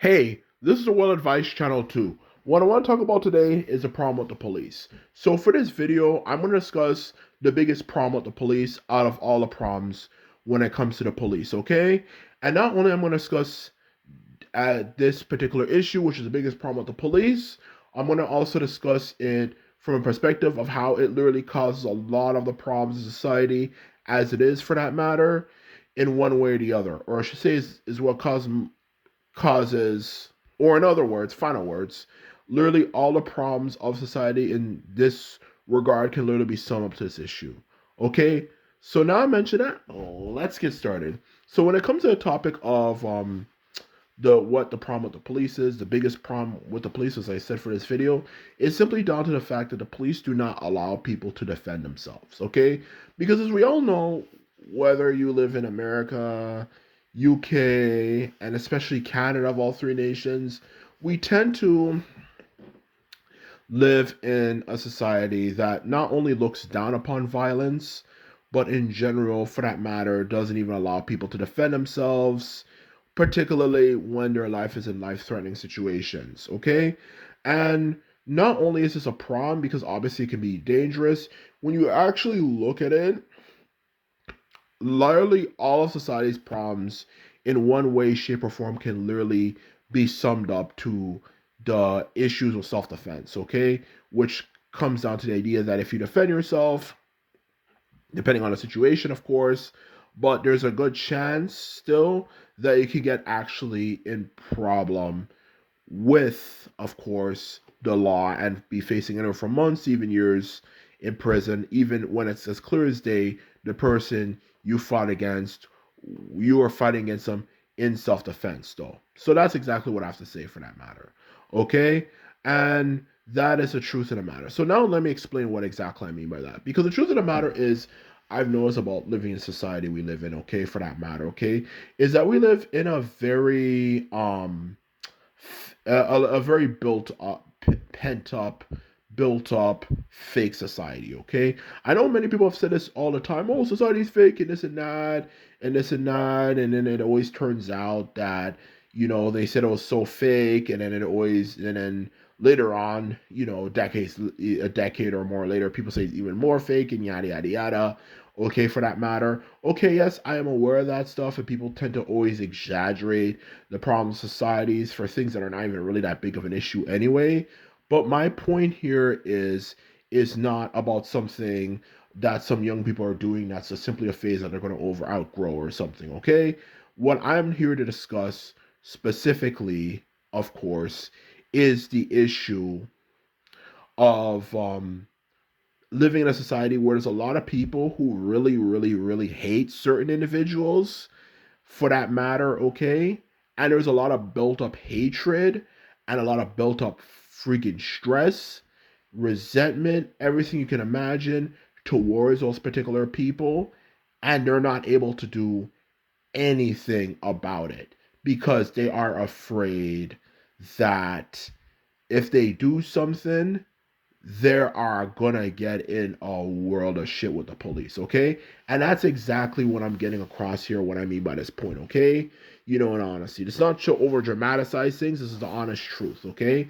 Hey, this is the Well Advice Channel 2. What I want to talk about today is the problem with the police. So for this video, I'm going to discuss the biggest problem with the police out of all the problems when it comes to the police, okay? And not only I'm going to discuss this particular issue, which is the biggest problem with the police, I'm going to also discuss it from a perspective of how it literally causes a lot of the problems in society, as it is for that matter, in one way or the other. Or I should say is what causes, or in other words, final words, literally all the problems of society in this regard can literally be summed up to this issue. Okay, so now I mentioned that, let's get started. So when it comes to the topic of the problem with the police is, the biggest problem with the police, as I said for this video, is simply down to the fact that the police do not allow people to defend themselves. Okay, because as we all know, whether you live in America, UK, and especially Canada, of all three nations, we tend to live in a society that not only looks down upon violence, but in general, for that matter, doesn't even allow people to defend themselves, particularly when their life is in life threatening situations. Okay? And not only is this a problem because obviously it can be dangerous, when you actually look at it, literally all of society's problems in one way, shape, or form can literally be summed up to the issues of self defense, okay? Which comes down to the idea that if you defend yourself, depending on the situation, of course, but there's a good chance still that you could get actually in problem with, of course, the law and be facing anywhere from months, even years in prison, even when it's as clear as day the person you fought against, you are fighting against them in self defense, though. So that's exactly what I have to say for that matter. Okay? And that is the truth of the matter. So now let me explain what exactly I mean by that. Because the truth of the matter is, I've noticed about living in society we live in, okay, for that matter, okay, is that we live in a very a very built up, pent up, built up fake society. Okay, I know many people have said this all the time. Oh, society's fake and this and that and this and that, and then it always turns out that they said it was so fake, and then it always and then later on, a decade or more later, people say it's even more fake and yada yada yada. Okay, for that matter. Okay, yes, I am aware of that stuff, and people tend to always exaggerate the problem societies for things that are not even really that big of an issue anyway. But my point here is not about something that some young people are doing that's just simply a phase that they're going to outgrow or something, okay? What I'm here to discuss specifically, of course, is the issue of living in a society where there's a lot of people who really, really, really hate certain individuals for that matter, okay? And there's a lot of built up hatred and a lot of built up freaking stress, resentment, everything you can imagine towards those particular people. And they're not able to do anything about it because they are afraid that if they do something, they are gonna get in a world of shit with the police, okay? And that's exactly what I'm getting across here, what I mean by this point, okay? In honesty. It's not to over dramatize things, this is the honest truth, okay?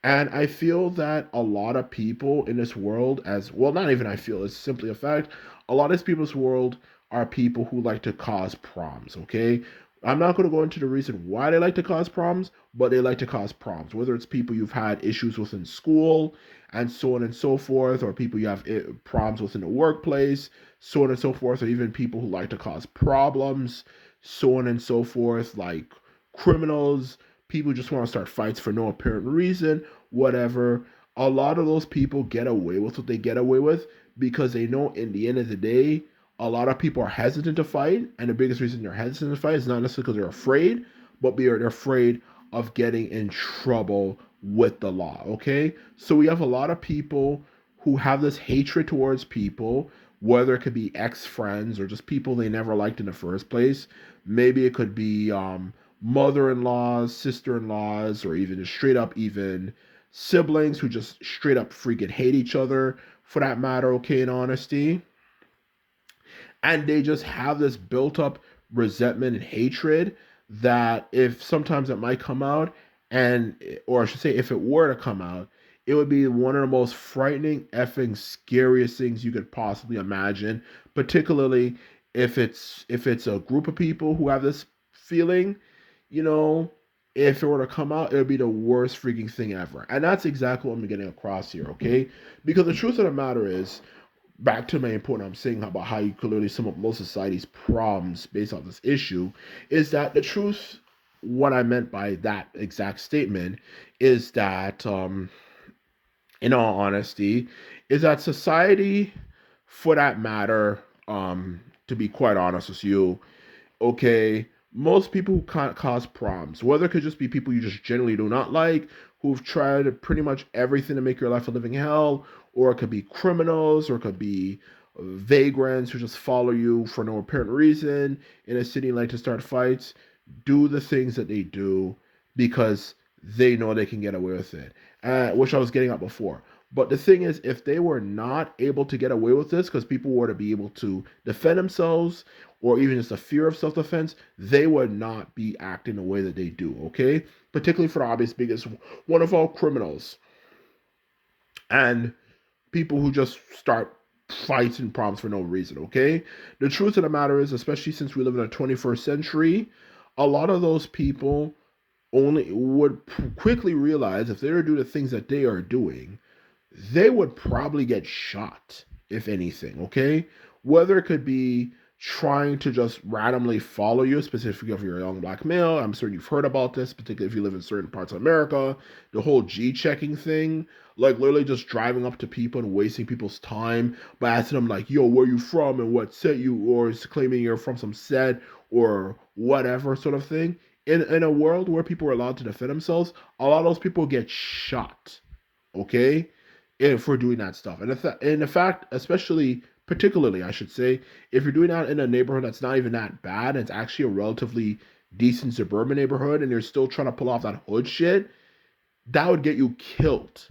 And I feel that a lot of people in this world, as well, not even I feel, it's simply a fact, a lot of these people's world are people who like to cause problems, okay? I'm not going to go into the reason why they like to cause problems, but they like to cause problems. Whether it's people you've had issues with in school, and so on and so forth, or people you have problems with in the workplace, so on and so forth, or even people who like to cause problems, so on and so forth, like criminals, people who just want to start fights for no apparent reason, whatever. A lot of those people get away with what they get away with because they know in the end of the day, a lot of people are hesitant to fight, and the biggest reason they're hesitant to fight is not necessarily because they're afraid, but they're afraid of getting in trouble with the law. Okay, so we have a lot of people who have this hatred towards people, whether it could be ex-friends or just people they never liked in the first place. Maybe it could be mother-in-laws, sister-in-laws, or even just straight up even siblings who just straight up freaking hate each other for that matter, okay, in honesty. And they just have this built up resentment and hatred that if sometimes it might come out, and or I should say, if it were to come out, it would be one of the most frightening, effing, scariest things you could possibly imagine. Particularly if it's a group of people who have this feeling, you know, if it were to come out, it would be the worst freaking thing ever. And that's exactly what I'm getting across here, okay? Because the truth of the matter is, back to the main point I'm saying about how you clearly sum up most society's problems based on this issue, is that the truth, what I meant by that exact statement, is that, in all honesty, is that society, for that matter, to be quite honest with you, okay, most people who can't cause problems, whether it could just be people you just generally do not like, who've tried pretty much everything to make your life a living hell, or it could be criminals, or it could be vagrants who just follow you for no apparent reason in a city and like to start fights, do the things that they do because they know they can get away with it, which I was getting at before. But the thing is, if they were not able to get away with this because people were to be able to defend themselves, or even just a fear of self defense, they would not be acting the way that they do, okay? Particularly for the obvious biggest one of all, criminals and people who just start fights and problems for no reason, okay? The truth of the matter is, especially since we live in the 21st century, a lot of those people only would quickly realize if they were to do the things that they are doing, they would probably get shot, if anything, okay? Whether it could be trying to just randomly follow you, specifically if you're a young black male. I'm certain you've heard about this, particularly if you live in certain parts of America. The whole G checking thing, like literally just driving up to people and wasting people's time by asking them, like, yo, where you from and what set you, or is claiming you're from some set or whatever sort of thing. In a world where people are allowed to defend themselves, a lot of those people get shot, okay? For doing that stuff. And the fact, especially, particularly, I should say, if you're doing that in a neighborhood that's not even that bad, and it's actually a relatively decent suburban neighborhood, and you're still trying to pull off that hood shit, that would get you killed,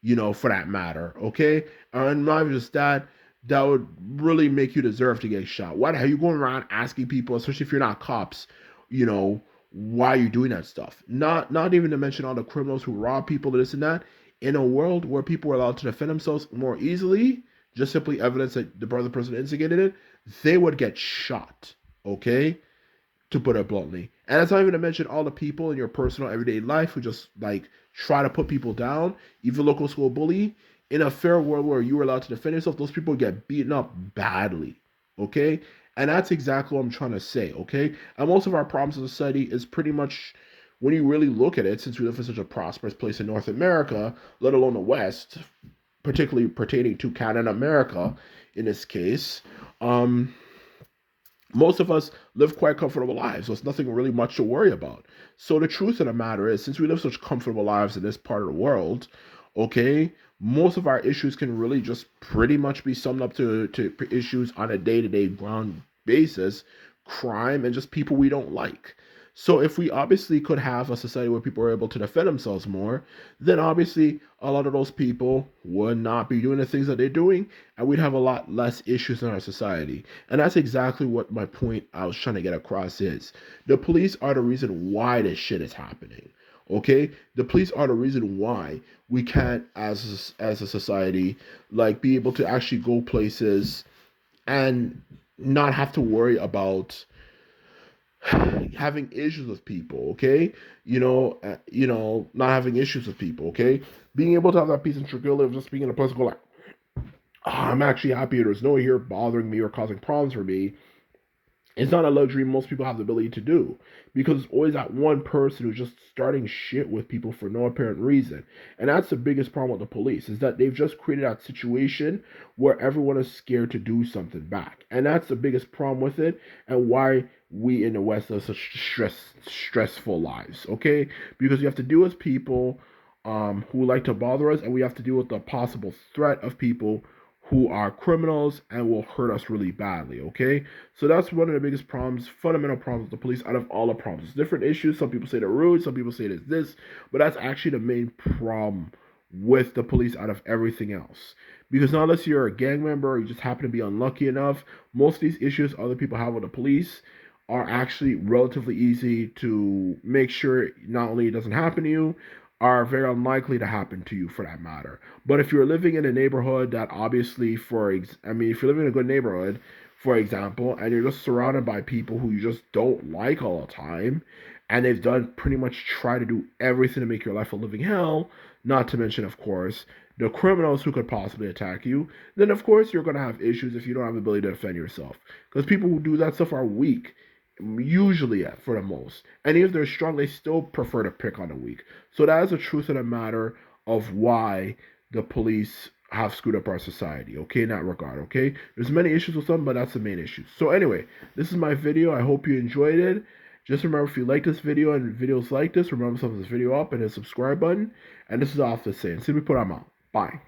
for that matter, okay? And not even just that, that would really make you deserve to get shot. Why the hell are you going around asking people, especially if you're not cops, you know, why are you doing that stuff? Not even to mention all the criminals who rob people, this and that. In a world where people are allowed to defend themselves more easily, just simply evidence that the brother person instigated it, they would get shot. Okay? To put it bluntly. And that's not even to mention all the people in your personal everyday life who just like try to put people down, even local school bully. In a fair world where you were allowed to defend yourself, those people get beaten up badly. Okay? And that's exactly what I'm trying to say. Okay? And most of our problems in society is pretty much, when you really look at it, since we live in such a prosperous place in North America, let alone the West, particularly pertaining to Canada, America, in this case, most of us live quite comfortable lives, so it's nothing really much to worry about. So the truth of the matter is, since we live such comfortable lives in this part of the world, okay, most of our issues can really just pretty much be summed up to issues on a day-to-day ground basis, crime and just people we don't like. So if we obviously could have a society where people are able to defend themselves more, then obviously a lot of those people would not be doing the things that they're doing, and we'd have a lot less issues in our society. And that's exactly what my point I was trying to get across is. The police are the reason why this shit is happening. Okay? The police are the reason why we can't as a society like be able to actually go places and not have to worry about having issues with people, okay? Not having issues with people, okay? Being able to have that peace and tranquility of just being in a place and go like, I'm actually happy there's no one here bothering me or causing problems for me. It's not a luxury most people have the ability to do, because it's always that one person who's just starting shit with people for no apparent reason. And that's the biggest problem with the police, is that they've just created that situation where everyone is scared to do something back. And that's the biggest problem with it, and why we in the West live such stressful lives, okay? Because you have to deal with people who like to bother us, and we have to deal with the possible threat of people who are criminals and will hurt us really badly, okay? So that's one of the biggest problems, fundamental problems with the police out of all the problems. It's different issues. Some people say they're rude, some people say it's this, but that's actually the main problem with the police out of everything else. Because not unless you're a gang member or you just happen to be unlucky enough, most of these issues other people have with the police are actually relatively easy to make sure not only it doesn't happen to you, are very unlikely to happen to you for that matter. But if you're living in a neighborhood that obviously, if you're living in a good neighborhood, for example, and you're just surrounded by people who you just don't like all the time, and they've done pretty much try to do everything to make your life a living hell, not to mention, of course, the criminals who could possibly attack you, then of course you're going to have issues if you don't have the ability to defend yourself. Because people who do that stuff are weak, usually for the most. And even if they're strong, they still prefer to pick on the weak. So that is the truth of the matter of why the police have screwed up our society, okay, in that regard, okay? There's many issues with them, but that's the main issue. So anyway, this is my video. I hope you enjoyed it. Just remember, if you like this video and videos like this, remember to thumbs this video up and hit the subscribe button. And this is off the saying. See me put them out. Bye.